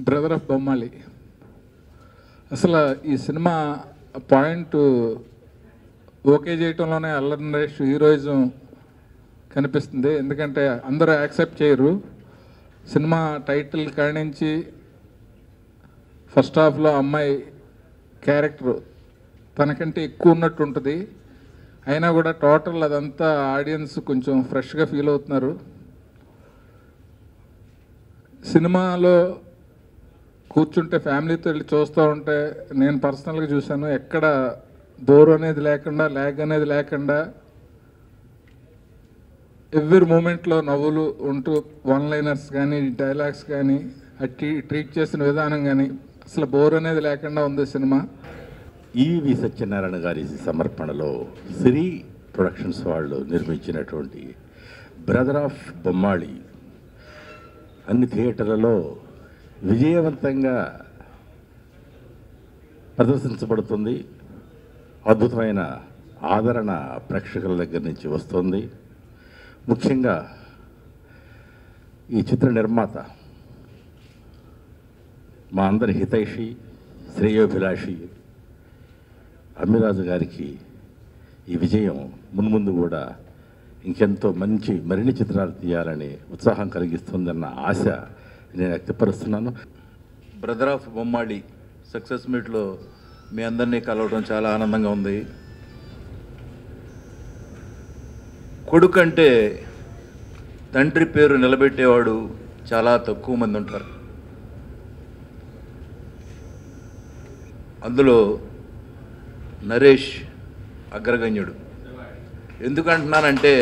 Brother of బొమ్మాలి. అసలు ఈ cinema point okay చేయటంలోనే Allari Naresh heroism కనిపిస్తుంది. ఎందుకంటే అందరూ యాక్సెప్ట్ చేయరు. సినిమా టైటిల్ కానించి ఫస్ట్ హాఫ్లో అమ్మాయి క్యారెక్టర్ తనకంటే ఎక్కువ ఉన్నట్టు ఉంటుంది. అయినా కూడా టోటల్ అదంతా ఆడియన్స్ కొంచెం ఫ్రెష్గా ఫీల్ అవుతున్నారు. సినిమాలో కూర్చుంటే ఫ్యామిలీతో వెళ్ళి చూస్తూ ఉంటే నేను పర్సనల్గా చూశాను, ఎక్కడ బోర్ అనేది లేకుండా, ల్యాగ్ అనేది లేకుండా ఎవ్రీ మూమెంట్లో నవ్వులు ఉంటూ వన్ లైనర్స్ కానీ డైలాగ్స్ కానీ ట్రీట్ చేసిన విధానం కానీ అసలు బోర్ అనేది లేకుండా ఉంది సినిమా. ఈవి సత్యనారాయణ గారి సమర్పణలో శ్రీ ప్రొడక్షన్స్ వాళ్ళు నిర్మించినటువంటి బ్రదర్ ఆఫ్ బొమ్మాళి అన్ని థియేటర్లలో విజయవంతంగా ప్రదర్శించబడుతుంది. అద్భుతమైన ఆదరణ ప్రేక్షకుల దగ్గర నుంచి వస్తుంది. ముఖ్యంగా ఈ చిత్ర నిర్మాత మా అందరి హితైషి శ్రేయోభిలాషి అమ్మిరాజు గారికి ఈ విజయం మున్ముందు కూడా ఇంకెంతో మంచి మరిన్ని చిత్రాలు తీయాలని ఉత్సాహం కలిగిస్తుందన్న ఆశ నేను వ్యక్తపరుస్తున్నాను. బ్రదర్ ఆఫ్ బొమ్మాళి సక్సెస్ మీట్లో మీ అందరినీ కలవడం చాలా ఆనందంగా ఉంది. కొడుకంటే తండ్రి పేరు నిలబెట్టేవాడు చాలా తక్కువ మంది ఉంటారు. అందులో నరేష్ అగ్రగణ్యుడు. ఎందుకంటున్నానంటే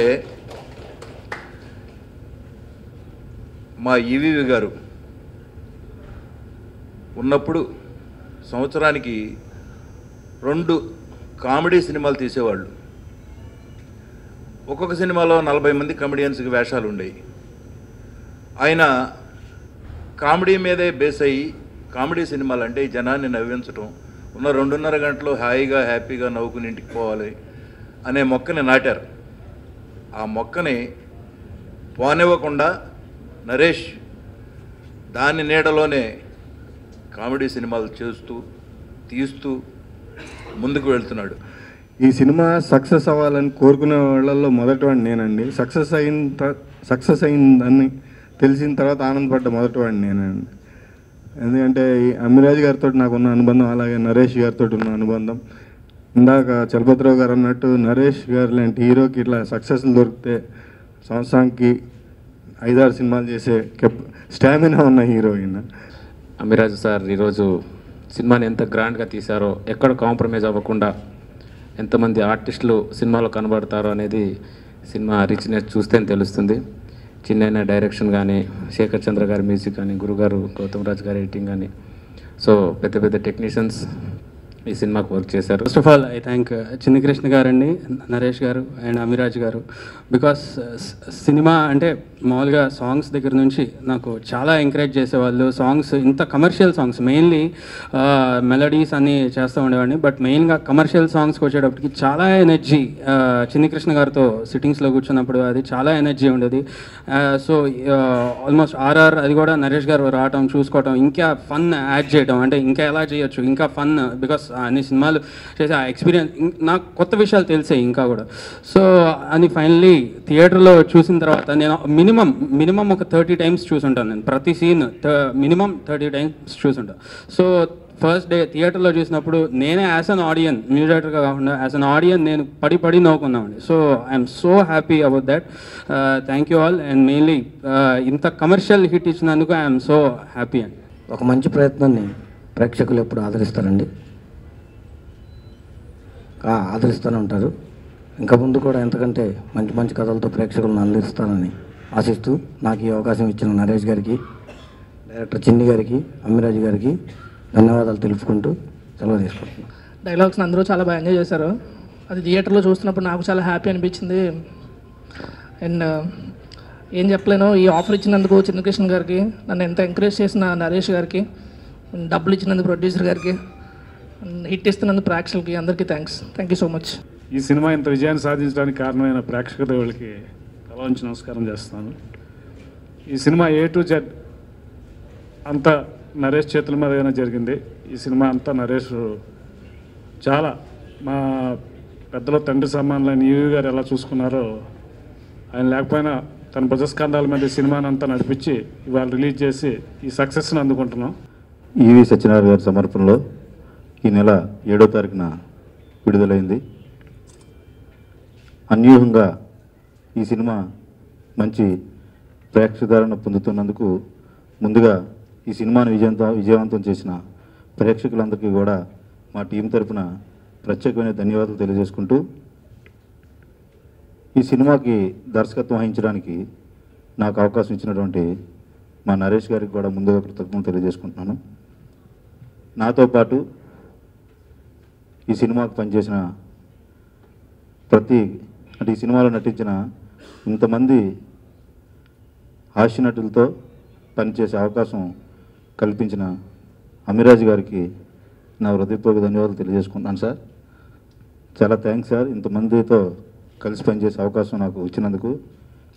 మా ఈవీవి గారు ఉన్నప్పుడు సంవత్సరానికి 2 కామెడీ సినిమాలు తీసేవాళ్ళు. ఒక్కొక్క సినిమాలో 40 మంది కమెడియన్స్కి వేషాలు ఉండేవి. ఆయన కామెడీ మీదే బేస్ అయ్యి కామెడీ సినిమాలు అంటే ఈ జనాన్ని నవ్వించడం, ఉన్న 2.5 గంటలు హాయిగా హ్యాపీగా నవ్వుకుని ఇంటికి పోవాలి అనే మొక్కని నాటారు. ఆ మొక్కని పోనివ్వకుండా నరేష్ దాని నీడలోనే కామెడీ సినిమాలు చేస్తూ తీస్తూ ముందుకు వెళ్తున్నాడు. ఈ సినిమా సక్సెస్ అవ్వాలని కోరుకునే వాళ్ళల్లో మొదటివాడిని నేనండి. సక్సెస్ అయిందని తెలిసిన తర్వాత ఆనందపడ్డ మొదటివాడిని నేనండి. ఎందుకంటే ఈ అమ్మిరాజు గారితో నాకున్న అనుబంధం, అలాగే నరేష్ గారితో ఉన్న అనుబంధం. ఇందాక చలపతిరావు గారు అన్నట్టు నరేష్ గారు లాంటి హీరోకి ఇట్లా సక్సెస్లు దొరికితే సంవత్సరానికి 5-6 సినిమాలు చేసే స్టామినా ఉన్న హీరోయిన్ అమ్మిరాజు సార్ ఈరోజు సినిమాని ఎంత గ్రాండ్గా తీశారో, ఎక్కడ కాంప్రమైజ్ అవ్వకుండా ఎంతమంది ఆర్టిస్టులు సినిమాలో కనబడతారో అనేది సినిమా రిచ్నెస్ చూస్తే తెలుస్తుంది. చిన్న డైరెక్షన్ కానీ, శేఖర్ చంద్ర గారి మ్యూజిక్ కానీ, గురుగారు గౌతమ్ రాజ్ గారి ఎడిటింగ్ కానీ, సో పెద్ద పెద్ద టెక్నీషియన్స్ ఈ సినిమాకు వర్క్ చేశారు. First of all I thank Chinni Krishna గారండి, నరేష్ గారు అండ్ అమిరాజ్ గారు. బికాస్ సినిమా అంటే మామూలుగా సాంగ్స్ దగ్గర నుంచి నాకు చాలా ఎంకరేజ్ చేసేవాళ్ళు. సాంగ్స్ ఇంత కమర్షియల్ సాంగ్స్, మెయిన్లీ మెలడీస్ అన్నీ చేస్తూ ఉండేవాడిని, బట్ మెయిన్గా కమర్షియల్ సాంగ్స్కి వచ్చేటప్పటికి చాలా ఎనర్జీ. చిన్ని కృష్ణ గారితో సిట్టింగ్స్లో కూర్చున్నప్పుడు అది చాలా ఎనర్జీ ఉండేది. సో ఆల్మోస్ట్ ఆర్ఆర్ అది కూడా నరేష్ గారు రావటం, చూసుకోవటం, ఇంకా ఫన్ యాడ్ చేయడం, అంటే ఇంకా ఎలా చేయొచ్చు, ఇంకా ఫన్. బికాస్ అన్ని సినిమాలు చేసే ఆ ఎక్స్పీరియన్స్ నాకు కొత్త విషయాలు తెలిసాయి ఇంకా కూడా. సో అని ఫైనలీ థియేటర్లో చూసిన తర్వాత నేను మినిమం ఒక 30 టైమ్స్ చూసుంటాను. నేను ప్రతి సీన్ మినిమం 30 టైమ్స్ చూసుంటాను. సో ఫస్ట్ డే థియేటర్లో చూసినప్పుడు నేనే యాజ్ అన్ ఆడియన్, మ్యూజిక్ డైరెక్టర్గా కాకుండా యాజ్ అన్ ఆడియన్ నేను పడి నవ్వుకున్నామండి. So I'm so happy about that. Thank you all. And mainly ఇంత కమర్షియల్ హిట్ ఇచ్చినందుకు ఐఎమ్ సో హ్యాపీ అండి. ఒక మంచి ప్రయత్నాన్ని ప్రేక్షకులు ఎప్పుడు ఆదరిస్తారండి, ఆదరిస్తూనే ఉంటారు. ఇంకా ముందు కూడా ఎంతకంటే మంచి మంచి కథలతో ప్రేక్షకులను అందిస్తానని ఆశిస్తూ నాకు ఈ అవకాశం ఇచ్చిన నరేష్ గారికి, డైరెక్టర్ చిన్ని గారికి, అమ్మిరాజు గారికి ధన్యవాదాలు తెలుపుకుంటూ సెలవు తీసుకుంటున్నాను. డైలాగ్స్ని అందరూ చాలా బాగా ఎంజాయ్ చేశారు. అది థియేటర్లో చూస్తున్నప్పుడు నాకు చాలా హ్యాపీ అనిపించింది. అండ్ ఏం చెప్పలేను, ఈ ఆఫర్ ఇచ్చినందుకు చిన్నకృష్ణ గారికి, నన్ను ఎంత ఎంకరేజ్ చేసిన నరేష్ గారికి, డబ్బులు ఇచ్చినందుకు ప్రొడ్యూసర్ గారికి, హిట్ ఇస్తున్నందుకు ప్రేక్షకులకి అందరికీ థ్యాంక్ యూ సో మచ్. ఈ సినిమా ఇంత విజయాన్ని సాధించడానికి కారణమైన ప్రేక్షక దేవుళ్ళకి తల వంచి నమస్కారం చేస్తున్నాను. ఈ సినిమా A to Z అంతా నరేష్ చేతుల మీదగానే జరిగింది. ఈ సినిమా అంతా నరేష్ చాలా మా పెద్దల తండ్రి సమానులైన ఈవి గారు ఎలా చూసుకున్నారో, ఆయన లేకపోయినా తన భుజస్కంధాల మీద సినిమాని అంతా నడిపించి ఇవాళ రిలీజ్ చేసి ఈ సక్సెస్ని అందుకుంటున్నాం. ఈవి సత్యనారాయణ గారి సమర్పణలో ఈ నెల 7వ తారీఖున విడుదలైంది. అన్యూహంగా ఈ సినిమా మంచి ప్రేక్షకులను పొందుతున్నందుకు ముందుగా ఈ సినిమాను విజయవంతం చేసిన ప్రేక్షకులందరికీ కూడా మా టీం తరఫున ప్రత్యేకమైన ధన్యవాదాలు తెలియజేసుకుంటూ, ఈ సినిమాకి దర్శకత్వం వహించడానికి నాకు అవకాశం ఇచ్చినటువంటి మా నరేష్ గారికి కూడా ముందుగా కృతజ్ఞతలు తెలియజేసుకుంటున్నాను. నాతో పాటు ఈ సినిమాకు పనిచేసిన ఈ సినిమాలో నటించిన ఇంతమంది హాస్య నటులతో పనిచేసే అవకాశం కల్పించిన అమిరాజ్ గారికి నా హృదయపూర్వక ధన్యవాదాలు తెలియజేసుకుంటున్నాను సార్. చాలా థ్యాంక్స్ సార్, ఇంతమందితో కలిసి పనిచేసే అవకాశం నాకు ఇచ్చినందుకు.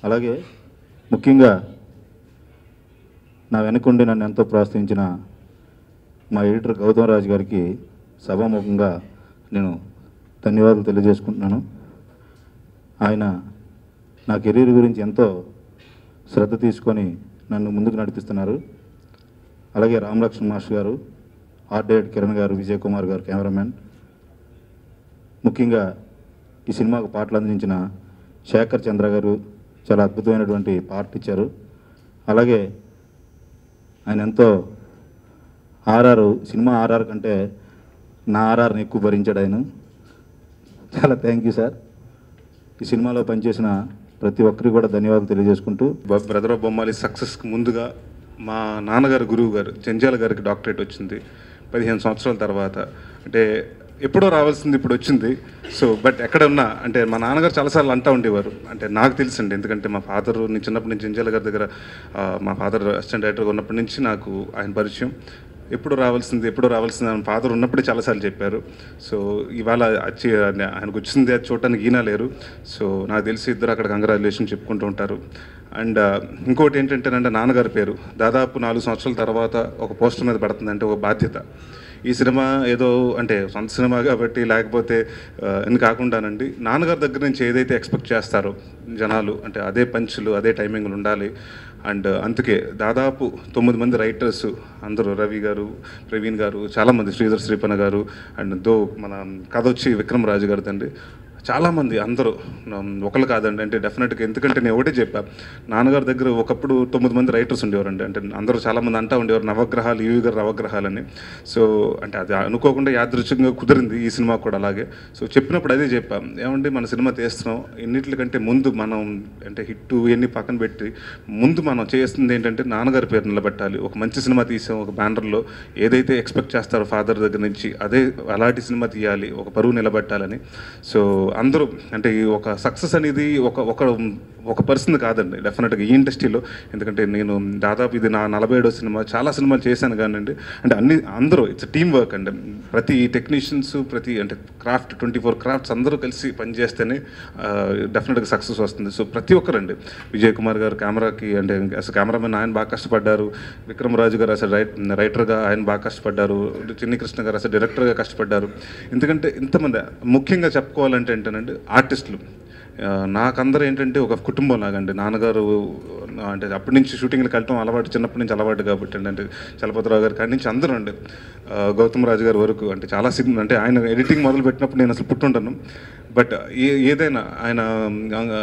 అలాగే ముఖ్యంగా నా వెనుకుండి నన్ను ఎంతో ప్రోత్సహించిన మా ఎడిటర్ గౌతమ్ రాజు గారికి సభాముఖంగా నేను ధన్యవాదాలు తెలియజేసుకుంటున్నాను. ఆయన నా కెరీర్ గురించి ఎంతో శ్రద్ధ తీసుకొని నన్ను ముందుకు నడిపిస్తున్నారు. అలాగే రామలక్ష్మణ్ మాస్టర్ గారు, ఆర్ట్ డైరెక్టర్ కిరణ్ గారు, విజయ్ కుమార్ గారు కెమెరామెన్, ముఖ్యంగా ఈ సినిమాకు పాటలు అందించిన శేఖర్ చంద్ర గారు చాలా అద్భుతమైనటువంటి పాట ఇచ్చారు. అలాగే ఆయన ఎంతో సినిమా ఆర్ఆర్ కంటే నా ఆర్ఆర్ని ఎక్కువ భరించాడు ఆయన. చాలా థ్యాంక్ యూ సార్. ఈ సినిమాలో పనిచేసిన ప్రతి ఒక్కరికి కూడా ధన్యవాదాలు తెలియజేసుకుంటూ, బ్రదర్ ఆఫ్ బొమ్మాలి సక్సెస్కి ముందుగా మా నాన్నగారు గురువు గారు జంజాల గారికి డాక్టరేట్ వచ్చింది 15 సంవత్సరాల తర్వాత. అంటే ఎప్పుడో రావాల్సింది ఇప్పుడు వచ్చింది. సో బట్ ఎక్కడ ఉన్నా అంటే మా నాన్నగారు చాలాసార్లు అంటూ ఉండేవారు, అంటే నాకు తెలుసండి, ఎందుకంటే మా ఫాదర్ చిన్నప్పటి నుంచి జంజాల గారి దగ్గర మా ఫాదర్ అసిస్టెంట్ డైరెక్టర్గా ఉన్నప్పటి నుంచి నాకు ఆయన పరిచయం. ఎప్పుడు రావాల్సింది అని ఫాదర్ ఉన్నప్పుడే చాలాసార్లు చెప్పారు. సో ఇవాళ ఆయనకు వచ్చింది అది చూడటానికి ఈయన లేరు. సో నాకు తెలిసి ఇద్దరు అక్కడ కంగ్రాచులేషన్ చెప్పుకుంటూ ఉంటారు. అండ్ ఇంకోటి ఏంటంటేనంటే నాన్నగారి పేరు దాదాపు 4 సంవత్సరాల తర్వాత ఒక పోస్టర్ మీద పడుతుందంటే ఒక బాధ్యత. ఈ సినిమా ఏదో అంటే సొంత సినిమా కాబట్టి లేకపోతే అని కాకుండానండి, నాన్నగారి దగ్గర నుంచి ఏదైతే ఎక్స్పెక్ట్ చేస్తారో జనాలు, అంటే అదే పంచులు అదే టైమింగ్లు ఉండాలి. అండ్ అందుకే దాదాపు 9 మంది రైటర్స్ అందరూ, రవి గారు, ప్రవీణ్ గారు, చాలామంది, శ్రీధర్ శ్రీపన్న గారు, అండ్ మన కథ వచ్చి విక్రమ్ రాజు గారు తండ్రి, చాలామంది అందరూ ఒకళ్ళు కాదండి. అంటే డెఫినెట్గా, ఎందుకంటే నేను ఒకటే చెప్పా, నాన్నగారి దగ్గర ఒకప్పుడు 9 మంది రైటర్స్ ఉండేవారండి. అంటే అందరూ చాలామంది అంటూ ఉండేవారు నవగ్రహాలు, ఈవి గారు నవగ్రహాలని. సో అంటే అది అనుకోకుండా యాదృచ్ఛికంగా కుదిరింది ఈ సినిమా కూడా అలాగే. సో చెప్పినప్పుడు అదే చెప్పాం, ఏమంటే మన సినిమా తీస్తున్నాం, ఎన్నిటికంటే ముందు మనం అంటే హిట్ ఇవన్నీ పక్కన పెట్టి ముందు మనం చేస్తుంది ఏంటంటే నాన్నగారి పేరు నిలబెట్టాలి. ఒక మంచి సినిమా తీసాం, ఒక బ్యానర్లో ఏదైతే ఎక్స్పెక్ట్ చేస్తారో ఫాదర్ దగ్గర నుంచి అదే అలాంటి సినిమా తీయాలి, ఒక పరువు నిలబెట్టాలని. సో అందరూ అంటే ఈ ఒక సక్సెస్ అనేది ఒక పర్సన్ కాదండి డెఫినెట్గా ఈ ఇండస్ట్రీలో. ఎందుకంటే నేను దాదాపు ఇది నా 47వ సినిమా, చాలా సినిమాలు చేశాను కానండి. అంటే అందరూ ఇట్స్ టీమ్ వర్క్ అండి. ప్రతి టెక్నీషియన్స్, ప్రతి అంటే క్రాఫ్ట్ 24 క్రాఫ్ట్స్ అందరూ కలిసి పనిచేస్తేనే డెఫినెట్గా సక్సెస్ వస్తుంది. సో ప్రతి ఒక్కరండి, విజయ్ కుమార్ గారు కెమెరాకి అంటే అసలు కెమెరామెన్ ఆయన బాగా కష్టపడ్డారు, విక్రమ్ రాజు గారు అసలు రైటర్గా ఆయన బాగా కష్టపడ్డారు, చిన్ని కృష్ణ గారు అసలు డైరెక్టర్గా కష్టపడ్డారు. ఎందుకంటే ఇంతమంది ముఖ్యంగా చెప్పుకోవాలంటే ఏంటంటే ఆర్టిస్టులు నాకందరూ ఏంటంటే ఒక కుటుంబం లాగండి. నాన్నగారు అంటే అప్పటి నుంచి షూటింగ్లకు వెళ్ళటం అలవాటు, చిన్నప్పటి నుంచి అలవాటు కాబట్టి అంటే చలపతిరావు గారి కాడి నుంచి అందరూ అండి, గౌతమ్ రాజు గారి వరకు అంటే చాలా సినిమా అంటే ఆయన ఎడిటింగ్ మొదలు పెట్టినప్పుడు నేను అసలు పుట్టుంటాను. బట్ ఏదైనా ఆయన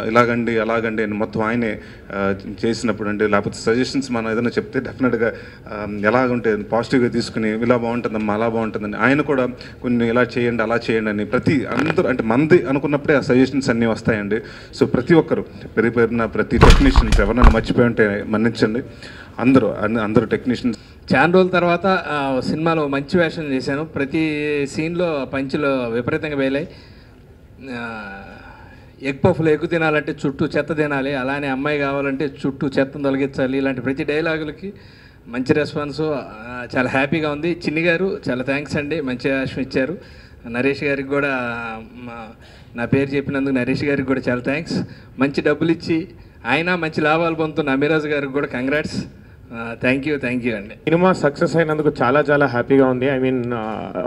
ఇలాగండి అలాగండి అని మొత్తం ఆయనే చేసినప్పుడు అంటే, లేకపోతే సజెషన్స్ మనం ఏదైనా చెప్తే డెఫినెట్గా ఎలాగుంటే పాజిటివ్గా తీసుకుని ఇలా బాగుంటుందమ్మా అలా బాగుంటుందని, ఆయన కూడా కొన్ని ఇలా చేయండి అలా చేయండి అని అందరూ అంటే మంది అనుకున్నప్పుడే ఆ సజెషన్స్ అన్నీ వస్తాయండి. సో ప్రతి ఒక్కరు పేరున ప్రతి టెక్నీషియన్స్ ఎవరైనా మర్చిపోయి ఉంటే మన్నించండి. అందరూ టెక్నీషియన్స్. చాలా రోజుల తర్వాత సినిమాలో మంచి వేషం చేశాను. ప్రతి సీన్లో పంచులు విపరీతంగా వేలాయి. ఎగ్ పఫ్లు ఎగ్గు తినాలంటే చుట్టూ చెత్త తినాలి, అలానే అమ్మాయి కావాలంటే చుట్టూ చెత్తను తొలగించాలి, ఇలాంటి ప్రతి డైలాగులకి మంచి రెస్పాన్స్, చాలా హ్యాపీగా ఉంది. చిన్ని గారు చాలా థ్యాంక్స్ అండి, మంచి వేషం ఇచ్చారు. నరేష్ గారికి కూడా నా పేరు చెప్పినందుకు నరేష్ గారికి కూడా చాలా థ్యాంక్స్. మంచి డబ్బులు ఇచ్చి ఆయన మంచి లాభాలు పొందుతున్న అమిరాజ్ గారికి కూడా కంగ్రాట్స్. థ్యాంక్ యూ అండి. సినిమా సక్సెస్ అయినందుకు చాలా చాలా హ్యాపీగా ఉంది. ఐ మీన్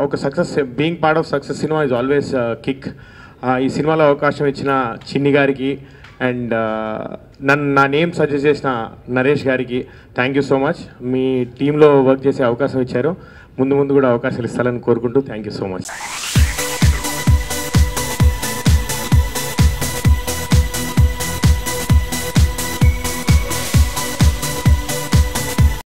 ఒక success, being part of success cinema is always kick. ఈ సినిమాలో అవకాశం ఇచ్చిన చిన్ని గారికి అండ్ నా నేమ్ సజెస్ట్ చేసిన నరేష్ గారికి థ్యాంక్ యూ సో మచ్. మీ టీంలో వర్క్ చేసే అవకాశం ఇచ్చారు. ముందు కూడా అవకాశాలు ఇస్తారని కోరుకుంటూ థ్యాంక్ యూ సో మచ్.